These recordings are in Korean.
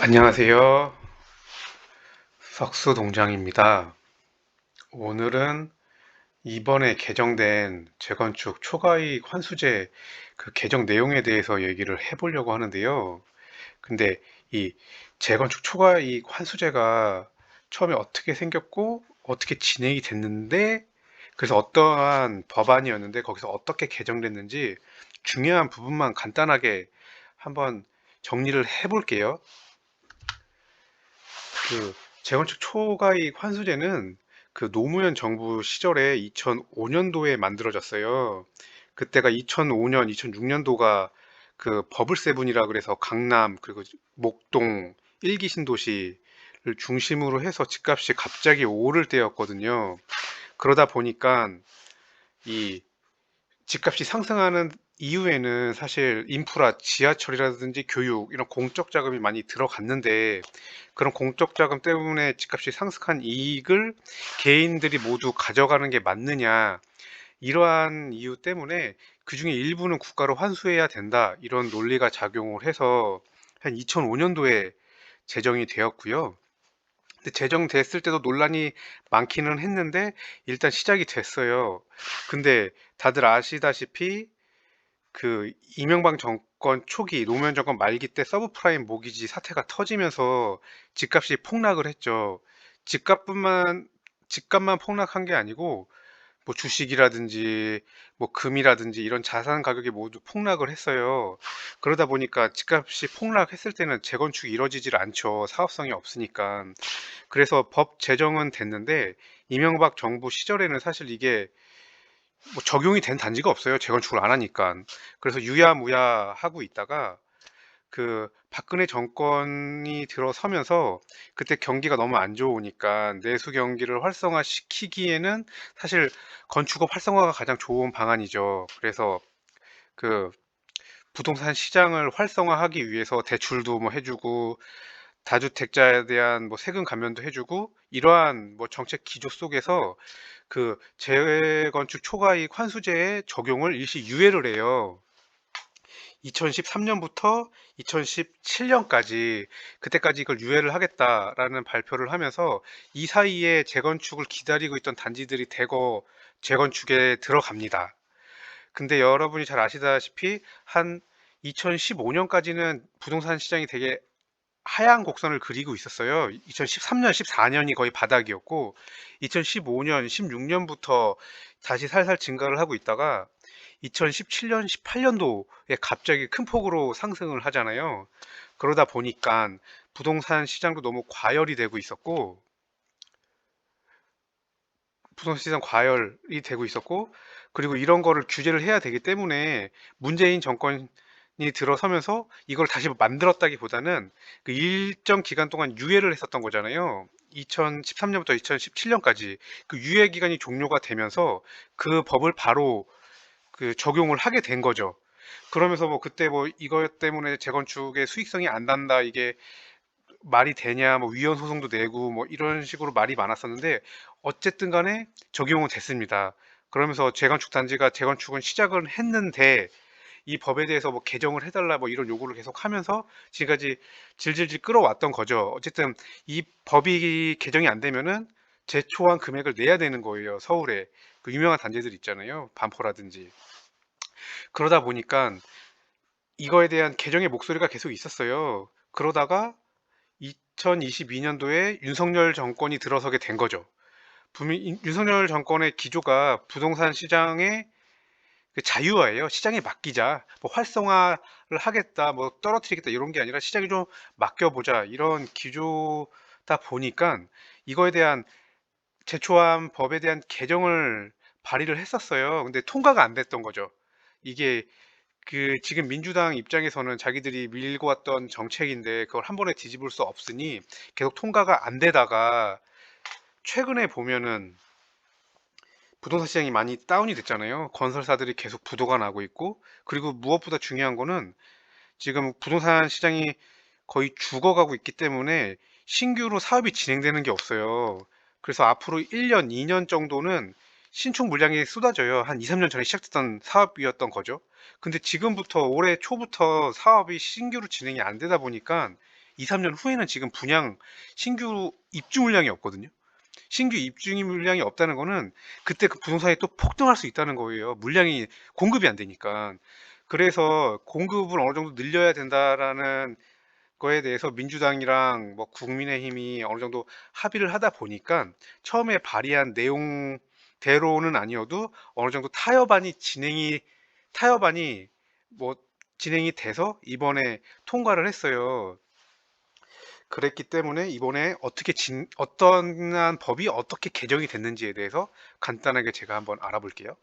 안녕하세요. 석수동장입니다. 오늘은 이번에 개정된 재건축 초과이익 환수제 그 개정 내용에 대해서 얘기를 해보려고 하는데요. 근데 이 재건축 초과이익 환수제가 처음에 어떻게 생겼고 어떻게 진행이 됐는데 그래서 어떠한 법안이었는데 거기서 어떻게 개정됐는지 중요한 부분만 간단하게 한번 정리를 해볼게요. 그 재건축 초과이익 환수제는 그 노무현 정부 시절에 2005년도에 만들어졌어요. 그때가 2005년, 2006년도가 그 버블 세븐이라 그래서 강남 그리고 목동 일기 신도시를 중심으로 해서 집값이 갑자기 오를 때였거든요. 그러다 보니까 이 집값이 상승하는 이후에는 사실 인프라, 지하철이라든지 교육 이런 공적 자금이 많이 들어갔는데 그런 공적 자금 때문에 집값이 상승한 이익을 개인들이 모두 가져가는 게 맞느냐 이러한 이유 때문에 그중에 일부는 국가로 환수해야 된다 이런 논리가 작용을 해서 한 2005년도에 제정이 되었고요. 근데 제정됐을 때도 논란이 많기는 했는데 일단 시작이 됐어요. 근데 다들 아시다시피 그 이명박 정권 초기 노무현 정권 말기 때 서브프라임 모기지 사태가 터지면서 집값이 폭락을 했죠. 집값뿐만 집값만 폭락한 게 아니고 뭐 주식이라든지 뭐 금이라든지 이런 자산 가격이 모두 폭락을 했어요. 그러다 보니까 집값이 폭락했을 때는 재건축이 이루어지질 않죠. 사업성이 없으니까. 그래서 법 제정은 됐는데 이명박 정부 시절에는 사실 이게 뭐 적용이 된 단지가 없어요. 재건축을 안 하니까. 그래서 유야무야 하고 있다가 그 박근혜 정권이 들어서면서 그때 경기가 너무 안 좋으니까 내수 경기를 활성화시키기에는 사실 건축업 활성화가 가장 좋은 방안이죠. 그래서 그 부동산 시장을 활성화하기 위해서 대출도 뭐 해주고 다주택자에 대한 뭐 세금 감면도 해주고 이러한 뭐 정책 기조 속에서 그 재건축 초과이익 환수제의 적용을 일시 유예를 해요. 2013년부터 2017년까지 그때까지 이걸 유예를 하겠다라는 발표를 하면서 이 사이에 재건축을 기다리고 있던 단지들이 대거 재건축에 들어갑니다. 근데 여러분이 잘 아시다시피 한 2015년까지는 부동산 시장이 되게 하향 곡선을 그리고 있었어요. 2013년, 14년이 거의 바닥이었고 2015년, 16년부터 다시 살살 증가를 하고 있다가 2017년, 18년도에 갑자기 큰 폭으로 상승을 하잖아요. 그러다 보니까 부동산 시장도 너무 과열이 되고 있었고 부동산 시장 과열이 되고 있었고 그리고 이런 거를 규제를 해야 되기 때문에 문재인 정권이 들어서면서 이걸 다시 만들었다기보다는 그 일정 기간 동안 유예를 했었던 거잖아요. 2013년부터 2017년까지 그 유예 기간이 종료가 되면서 그 법을 바로 그 적용을 하게 된 거죠. 그러면서 뭐 그때 뭐 이것 때문에 재건축의 수익성이 안 난다 이게 말이 되냐 뭐 위헌 소송도 내고 뭐 이런 식으로 말이 많았었는데 어쨌든 간에 적용은 됐습니다. 그러면서 재건축 단지가 재건축은 시작을 했는데 이 법에 대해서 뭐 개정을 해달라 뭐 이런 요구를 계속 하면서 지금까지 질질질 끌어왔던 거죠. 어쨌든 이 법이 개정이 안 되면은 제초한 금액을 내야 되는 거예요. 서울에 그 유명한 단지들 있잖아요. 반포라든지. 그러다 보니까 이거에 대한 개정의 목소리가 계속 있었어요. 그러다가 2022년도에 윤석열 정권이 들어서게 된 거죠. 분명히 윤석열 정권의 기조가 부동산 시장의 그 자유화예요. 시장에 맡기자. 뭐 활성화를 하겠다, 뭐 떨어뜨리겠다 이런 게 아니라 시장에 좀 맡겨보자 이런 기조다 보니까 이거에 대한 제초한 법에 대한 개정을 발의를 했었어요. 근데 통과가 안 됐던 거죠. 이게 그 지금 민주당 입장에서는 자기들이 밀고 왔던 정책인데 그걸 한 번에 뒤집을 수 없으니 계속 통과가 안 되다가 최근에 보면은 부동산 시장이 많이 다운이 됐잖아요. 건설사들이 계속 부도가 나고 있고 그리고 무엇보다 중요한 거는 지금 부동산 시장이 거의 죽어가고 있기 때문에 신규로 사업이 진행되는 게 없어요. 그래서 앞으로 1년, 2년 정도는 신축 물량이 쏟아져요. 한 2, 3년 전에 시작됐던 사업이었던 거죠. 근데 지금부터 올해 초부터 사업이 신규로 진행이 안 되다 보니까 2, 3년 후에는 지금 분양 신규 입주 물량이 없거든요. 신규 입주 물량이 없다는 거는 그때 그 부동산이 또 폭등할 수 있다는 거예요. 물량이 공급이 안 되니까. 그래서 공급을 어느 정도 늘려야 된다라는 거에 대해서 민주당이랑 뭐 국민의힘이 어느 정도 합의를 하다 보니까 처음에 발의한 내용대로는 아니어도 어느 정도 타협안이 뭐 진행이 돼서 이번에 통과를 했어요. 그랬기 때문에 이번에 어떤 법이 어떻게 개정이 됐는지에 대해서 간단하게 제가 한번 알아볼게요.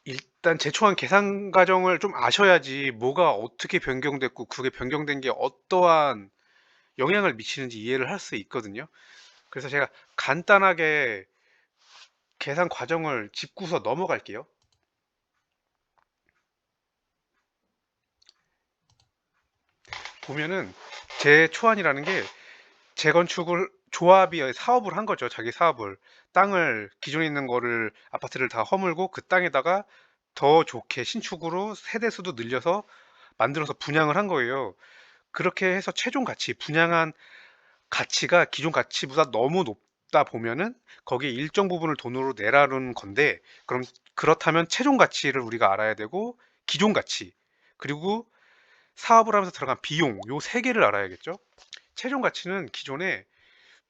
일단 제초한 계산 과정을 좀 아셔야지 뭐가 어떻게 변경됐고 그게 변경된 게 어떠한 영향을 미치는지 이해를 할 수 있거든요. 그래서 제가 간단하게 계산 과정을 짚고서 넘어갈게요. 보면은 재초안이라는 게 재건축을 조합이 사업을 한 거죠. 자기 사업을 땅을 기존에 있는 거를 아파트를 다 허물고 그 땅에다가 더 좋게 신축으로 세대수도 늘려서 만들어서 분양을 한 거예요. 그렇게 해서 최종 가치 분양한 가치가 기존 가치보다 너무 높다 보면은 거기에 일정 부분을 돈으로 내라는 건데, 그럼 그렇다면 최종 가치를 우리가 알아야 되고 기존 가치, 그리고 사업을 하면서 들어간 비용, 요 세 개를 알아야겠죠. 최종 가치는 기존에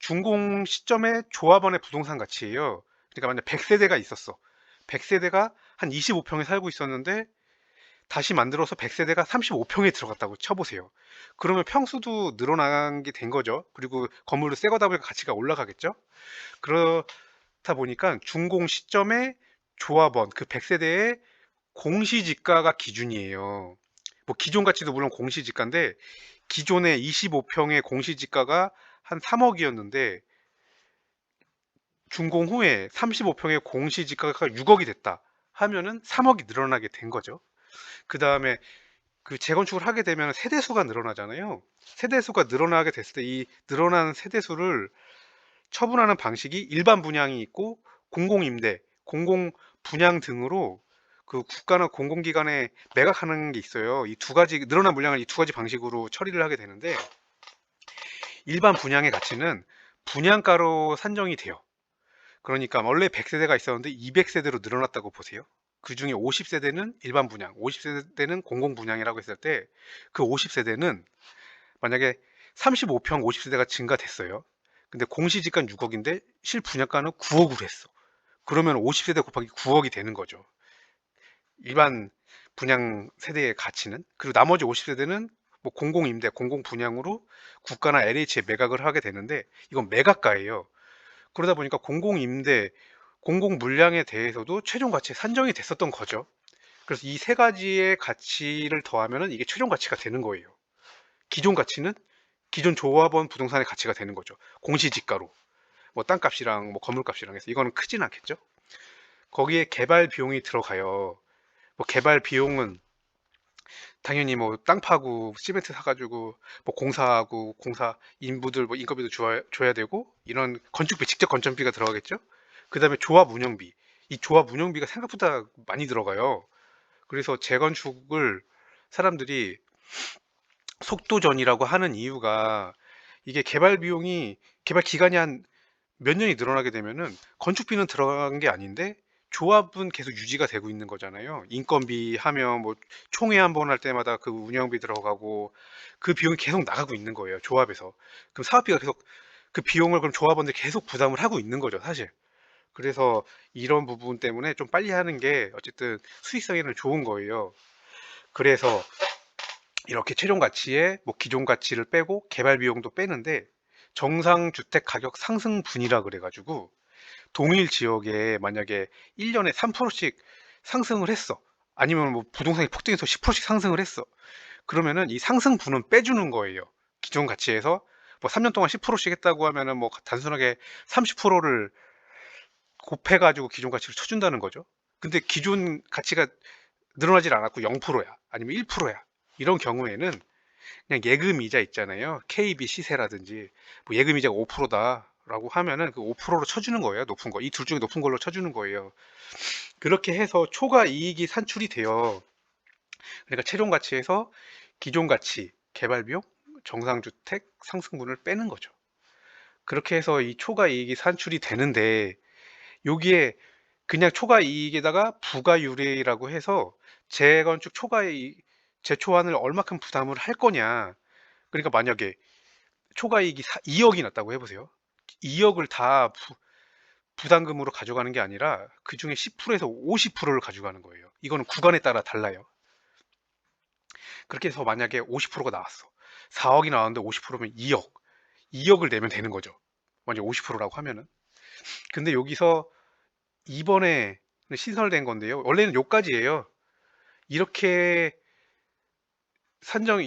준공 시점의 조합원의 부동산 가치예요. 그러니까 만약 100세대가 있었어. 100세대가 한 25평에 살고 있었는데 다시 만들어서 100세대가 35평에 들어갔다고 쳐보세요. 그러면 평수도 늘어난 게 된 거죠. 그리고 건물도 새 거다 보니까 가치가 올라가겠죠. 그렇다 보니까 준공 시점의 조합원 그 100세대의 공시지가가 기준이에요. 뭐 기존 가치도 물론 공시지가인데 기존의 25평의 공시지가가 한 3억이었는데 준공 후에 35평의 공시지가가 6억이 됐다 하면은 3억이 늘어나게 된 거죠. 그 다음에 그 재건축을 하게 되면 세대수가 늘어나잖아요. 세대수가 늘어나게 됐을 때 이 늘어난 세대수를 처분하는 방식이 일반 분양이 있고 공공임대, 공공분양 등으로 그 국가나 공공기관에 매각하는 게 있어요. 이 두 가지 늘어난 물량을 이 두 가지 방식으로 처리를 하게 되는데 일반 분양의 가치는 분양가로 산정이 돼요. 그러니까 원래 100세대가 있었는데 200세대로 늘어났다고 보세요. 그 중에 50세대는 일반 분양, 50세대는 공공 분양이라고 했을 때 그 50세대는 만약에 35평 50세대가 증가됐어요. 근데 공시지가 6억인데 실분양가는 9억으로 했어. 그러면 50세대 곱하기 9억이 되는 거죠. 일반 분양 세대의 가치는. 그리고 나머지 50세대는 뭐 공공임대, 공공분양으로 국가나 LH에 매각을 하게 되는데 이건 매각가예요. 그러다 보니까 공공임대, 공공물량에 대해서도 최종 가치에 산정이 됐었던 거죠. 그래서 이 세 가지의 가치를 더하면은 이게 최종 가치가 되는 거예요. 기존 가치는 기존 조합원 부동산의 가치가 되는 거죠. 공시지가로. 뭐 땅값이랑 뭐 건물값이랑 해서 이거는 크진 않겠죠. 거기에 개발 비용이 들어가요. 뭐 개발 비용은 당연히 뭐 땅 파고 시멘트 사가지고 뭐 공사하고 공사 인부들 뭐 인건비도 줘야 되고 이런 건축비 직접 건축비가 들어가겠죠. 그 다음에 조합 운영비, 이 조합 운영비가 생각보다 많이 들어가요. 그래서 재건축을 사람들이 속도전이라고 하는 이유가 이게 개발 비용이 개발 기간이 한 몇 년이 늘어나게 되면은 건축비는 들어간 게 아닌데 조합은 계속 유지가 되고 있는 거잖아요. 인건비 하면 뭐 총회 한 번 할 때마다 그 운영비 들어가고 그 비용이 계속 나가고 있는 거예요. 조합에서. 그럼 사업비가 계속 그 비용을 그럼 조합원들이 계속 부담을 하고 있는 거죠, 사실. 그래서 이런 부분 때문에 좀 빨리 하는 게 어쨌든 수익성에는 좋은 거예요. 그래서 이렇게 최종 가치에 뭐 기존 가치를 빼고 개발 비용도 빼는데 정상 주택 가격 상승분이라 그래가지고 동일 지역에 만약에 1년에 3%씩 상승을 했어. 아니면 뭐 부동산이 폭등해서 10%씩 상승을 했어. 그러면은 이 상승분은 빼주는 거예요. 기존 가치에서 뭐 3년 동안 10%씩 했다고 하면은 뭐 단순하게 30%를 곱해가지고 기존 가치를 쳐준다는 거죠. 근데 기존 가치가 늘어나질 않았고 0%야. 아니면 1%야. 이런 경우에는 그냥 예금 이자 있잖아요. KB 시세라든지 뭐 예금 이자가 5%다라고 하면은 그 5%로 쳐주는 거예요. 높은 거. 이 둘 중에 높은 걸로 쳐주는 거예요. 그렇게 해서 초과 이익이 산출이 돼요. 그러니까 최종 가치에서 기존 가치 개발비용, 정상주택 상승분을 빼는 거죠. 그렇게 해서 이 초과이익이 산출이 되는데, 여기에 그냥 초과이익에다가 부가유리라고 해서 재건축 초과이익, 재초안을 얼마큼 부담을 할 거냐. 그러니까 만약에 초과이익이 2억이 났다고 해보세요. 2억을 다 부담금으로 가져가는 게 아니라 그 중에 10%에서 50%를 가져가는 거예요. 이거는 구간에 따라 달라요. 그렇게 해서 만약에 50%가 나왔어. 4억이 나왔는데 50%면 2억. 2억을 내면 되는 거죠. 만약 50%라고 하면은. 근데 여기서 이번에 신설된 건데요. 원래는 요까지예요. 이렇게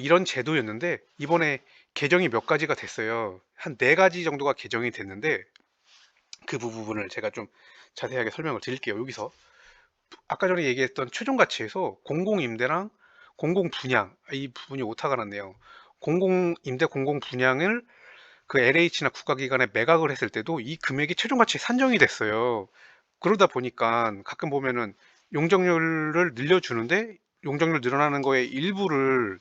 이런 제도였는데 이번에 개정이 몇 가지가 됐어요. 한 4가지 정도가 개정이 됐는데 그 부분을 제가 좀 자세하게 설명을 드릴게요. 여기서 아까 전에 얘기했던 최종 가치에서 공공임대랑 공공분양, 이 부분이 오타가 났네요. 공공임대 공공분양을 그 LH나 국가기관에 매각을 했을 때도 이 금액이 최종 가치에 산정이 됐어요. 그러다 보니까 가끔 보면은 용적률을 늘려주는데 용적률 늘어나는 거에 일부를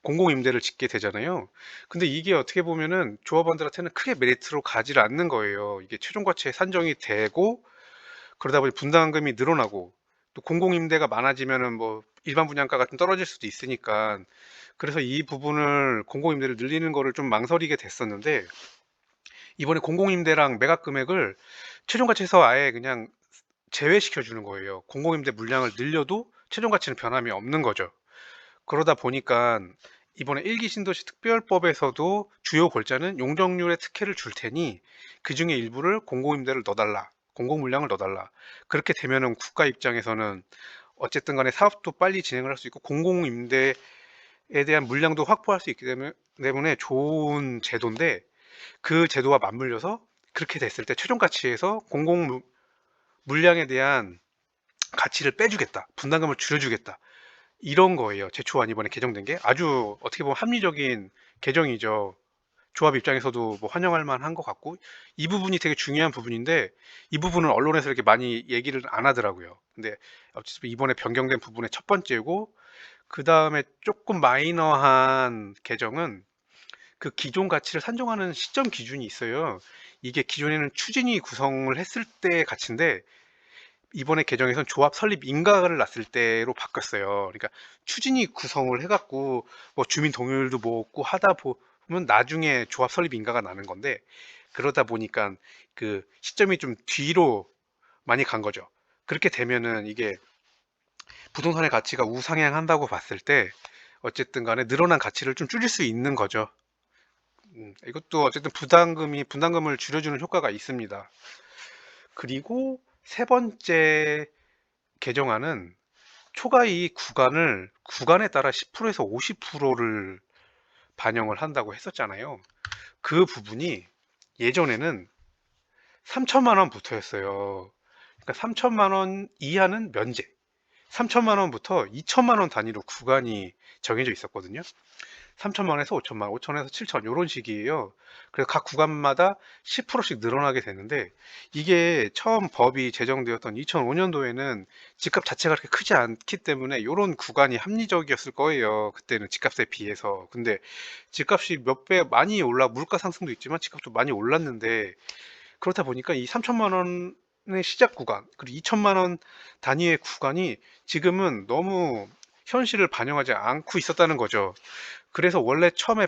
공공임대를 짓게 되잖아요. 근데 이게 어떻게 보면은 조합원들한테는 크게 메리트로 가지를 않는 거예요. 이게 최종 가치에 산정이 되고 그러다 보니 분담금이 늘어나고 또 공공임대가 많아지면은 뭐 일반 분양가가 좀 떨어질 수도 있으니까 그래서 이 부분을 공공임대를 늘리는 거를 좀 망설이게 됐었는데 이번에 공공임대랑 매각 금액을 최종 가치에서 아예 그냥 제외시켜 주는 거예요. 공공임대 물량을 늘려도 최종 가치는 변함이 없는 거죠. 그러다 보니까 이번에 일기 신도시 특별법에서도 주요 골자는 용적률의 특혜를 줄 테니 그 중에 일부를 공공임대를 넣어달라. 공공물량을 넣어달라. 그렇게 되면은 국가 입장에서는 어쨌든 간에 사업도 빨리 진행을 할 수 있고 공공임대에 대한 물량도 확보할 수 있기 때문에 좋은 제도인데 그 제도와 맞물려서 그렇게 됐을 때 최종 가치에서 공공 물량에 대한 가치를 빼주겠다. 분담금을 줄여주겠다. 이런 거예요. 제초안 이번에 개정된 게 아주 어떻게 보면 합리적인 개정이죠. 조합 입장에서도 뭐 환영할 만한 것 같고 이 부분이 되게 중요한 부분인데 이 부분은 언론에서 이렇게 많이 얘기를 안 하더라고요. 근데 어쨌든 이번에 변경된 부분의 첫 번째고 그 다음에 조금 마이너한 개정은 그 기존 가치를 산정하는 시점 기준이 있어요. 이게 기존에는 추진위 구성을 했을 때 가치인데 이번에 개정에선 조합 설립 인가를 났을 때로 바뀌었어요. 그러니까 추진위 구성을 해갖고 뭐 주민 동의율도 모았고 하다 보면 나중에 조합 설립 인가가 나는 건데 그러다 보니까 그 시점이 좀 뒤로 많이 간 거죠. 그렇게 되면은 이게 부동산의 가치가 우상향한다고 봤을 때 어쨌든 간에 늘어난 가치를 좀 줄일 수 있는 거죠. 이것도 어쨌든 분담금을 줄여주는 효과가 있습니다. 그리고 세 번째 개정안은 초과이익 구간을 구간에 따라 10%에서 50%를 반영을 한다고 했었잖아요. 그 부분이 예전에는 3천만 원부터였어요. 그러니까 3천만 원 이하는 면제, 3천만 원부터 2천만 원 단위로 구간이 정해져 있었거든요. 3천만 원에서 5천만 원, 5천에서 7천 이런 식이에요. 그래서 각 구간마다 10%씩 늘어나게 되는데 이게 처음 법이 제정되었던 2005년도에는 집값 자체가 그렇게 크지 않기 때문에 이런 구간이 합리적이었을 거예요. 그때는 집값에 비해서. 근데 집값이 몇 배 많이 물가 상승도 있지만 집값도 많이 올랐는데 그렇다 보니까 이 3천만 원의 시작 구간 그리고 2천만 원 단위의 구간이 지금은 너무 현실을 반영하지 않고 있었다는 거죠. 그래서 원래 처음에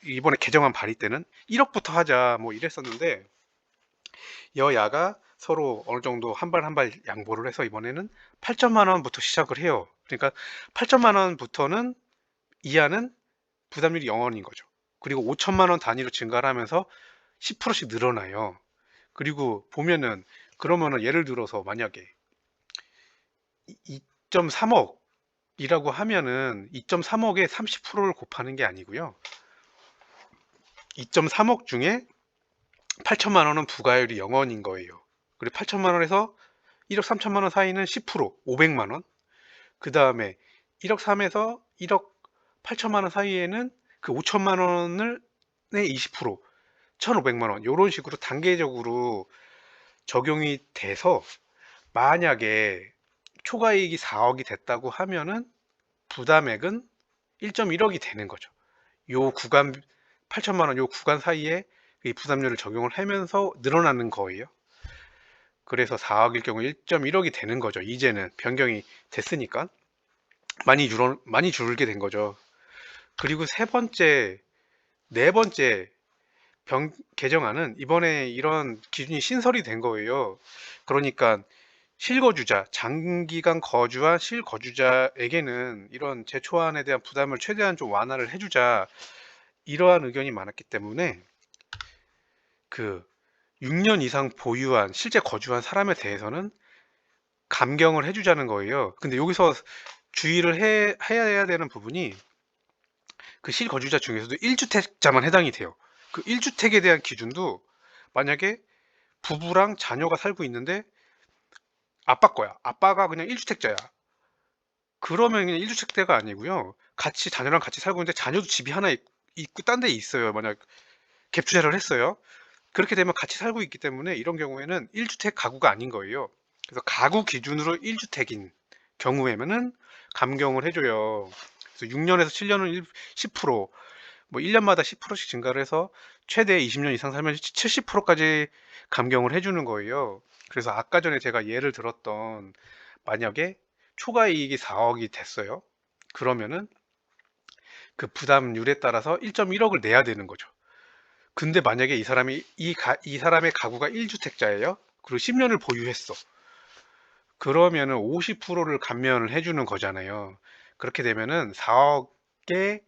이번에 개정안 발의 때는 1억부터 하자 뭐 이랬었는데 여야가 서로 어느 정도 한 발 한 발 양보를 해서 이번에는 8천만 원부터 시작을 해요. 그러니까 8천만 원부터는 이하는 부담률이 0원인 거죠. 그리고 5천만 원 단위로 증가를 하면서 10%씩 늘어나요. 그리고 보면은 그러면은 예를 들어서 만약에 2.3억이라고 하면은 2.3억에 30%를 곱하는 게 아니고요. 2.3억 중에 8천만 원은 부가율이 0원인 거예요. 그리고 8천만 원에서 1억 3천만 원 사이는 10%, 500만 원. 그 다음에 1억 3에서 1억 8천만 원 사이에는 그 5천만 원을 내 20%, 1,500만 원 이런 식으로 단계적으로 적용이 돼서 만약에 초과이익이 4억이 됐다고 하면은 부담액은 1.1억이 되는 거죠. 요 구간 8천만 원 요 구간 사이에 이 부담료를 적용을 하면서 늘어나는 거예요. 그래서 4억일 경우 1.1억이 되는 거죠. 이제는 변경이 됐으니까 많이 줄게 된 거죠. 그리고 네 번째 개정안은 이번에 이런 기준이 신설이 된 거예요. 그러니까 실거주자, 장기간 거주한 실거주자에게는 이런 제초안에 대한 부담을 최대한 좀 완화를 해주자, 이러한 의견이 많았기 때문에 그 6년 이상 보유한 실제 거주한 사람에 대해서는 감경을 해주자는 거예요. 근데 여기서 해야 되는 부분이 그 실거주자 중에서도 1주택자만 해당이 돼요. 그 1주택에 대한 기준도 만약에 부부랑 자녀가 살고 있는데 아빠 거야. 아빠가 그냥 1주택자야. 그러면 그냥 1주택자가 아니고요. 같이 자녀랑 같이 살고 있는데 자녀도 집이 하나 있고 딴 데 있어요. 만약 갭 투자를 했어요. 그렇게 되면 같이 살고 있기 때문에 이런 경우에는 1주택 가구가 아닌 거예요. 그래서 가구 기준으로 1주택인 경우에는 감경을 해줘요. 그래서 6년에서 7년은 10%, 뭐 1년마다 10%씩 증가를 해서 최대 20년 이상 살면 70%까지 감경을 해주는 거예요. 그래서 아까 전에 제가 예를 들었던, 만약에 초과이익이 4억이 됐어요. 그러면은 그 부담률에 따라서 1.1억을 내야 되는 거죠. 근데 만약에 이 사람의 가구가 1주택자예요. 그리고 10년을 보유했어. 그러면은 50%를 감면을 해주는 거잖아요. 그렇게 되면은 4억의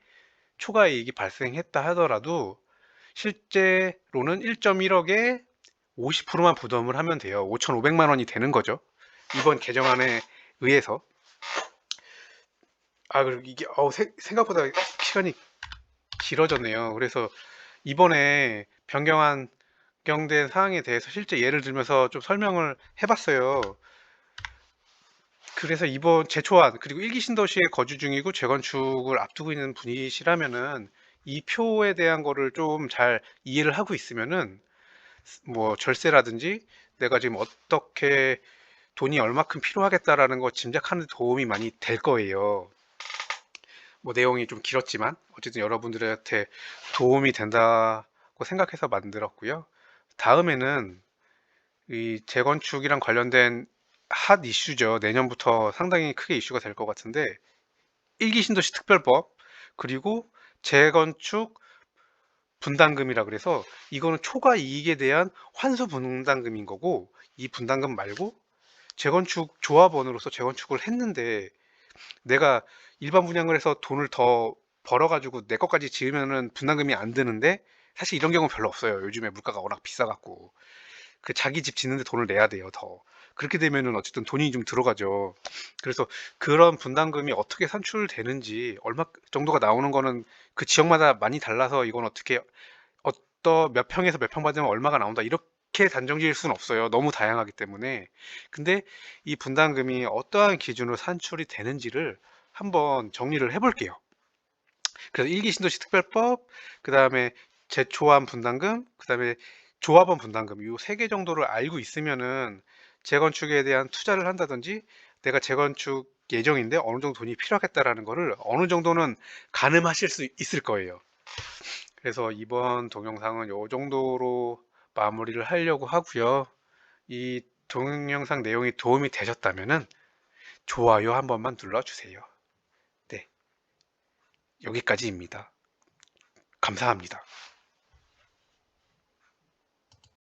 초과이익이 발생했다 하더라도 실제로는 1.1억에 50%만 부담을 하면 돼요. 5,500만 원이 되는 거죠. 이번 개정안에 의해서. 그리고 이게 생각보다 시간이 길어졌네요. 그래서 이번에 변경된 사항에 대해서 실제 예를 들면서 좀 설명을 해봤어요. 그래서 이번 제초안, 그리고 일기 신도시에 거주 중이고 재건축을 앞두고 있는 분이시라면은 이 표에 대한 거를 좀 잘 이해를 하고 있으면은 뭐 절세라든지 내가 지금 어떻게 돈이 얼마큼 필요하겠다라는 거 짐작하는 데 도움이 많이 될 거예요. 뭐 내용이 좀 길었지만 어쨌든 여러분들한테 도움이 된다고 생각해서 만들었고요. 다음에는 이 재건축이랑 관련된 핫 이슈죠. 내년부터 상당히 크게 이슈가 될 것 같은데, 일기 신도시 특별법, 그리고 재건축 분담금이라 그래서 이거는 초과 이익에 대한 환수 분담금인 거고, 이 분담금 말고 재건축 조합원으로서 재건축을 했는데 내가 일반 분양을 해서 돈을 더 벌어가지고 내 것까지 지으면은 분담금이 안 드는데, 사실 이런 경우 별로 없어요. 요즘에 물가가 워낙 비싸갖고 그 자기 집 짓는데 돈을 내야 돼요, 더. 그렇게 되면은 어쨌든 돈이 좀 들어가죠. 그래서 그런 분담금이 어떻게 산출되는지, 얼마 정도가 나오는 거는 그 지역마다 많이 달라서, 이건 어떻게 몇 평에서 몇 평 받으면 얼마가 나온다 이렇게 단정 지을 수는 없어요. 너무 다양하기 때문에. 근데 이 분담금이 어떠한 기준으로 산출이 되는지를 한번 정리를 해볼게요. 그래서 일기 신도시 특별법, 그 다음에 제초안 분담금, 그 다음에 조합원 분담금, 이 세 개 정도를 알고 있으면은 재건축에 대한 투자를 한다든지, 내가 재건축 예정인데 어느 정도 돈이 필요하겠다라는 거를 어느 정도는 가늠하실 수 있을 거예요. 그래서 이번 동영상은 이 정도로 마무리를 하려고 하고요. 이 동영상 내용이 도움이 되셨다면은 좋아요 한 번만 눌러주세요. 네, 여기까지입니다. 감사합니다.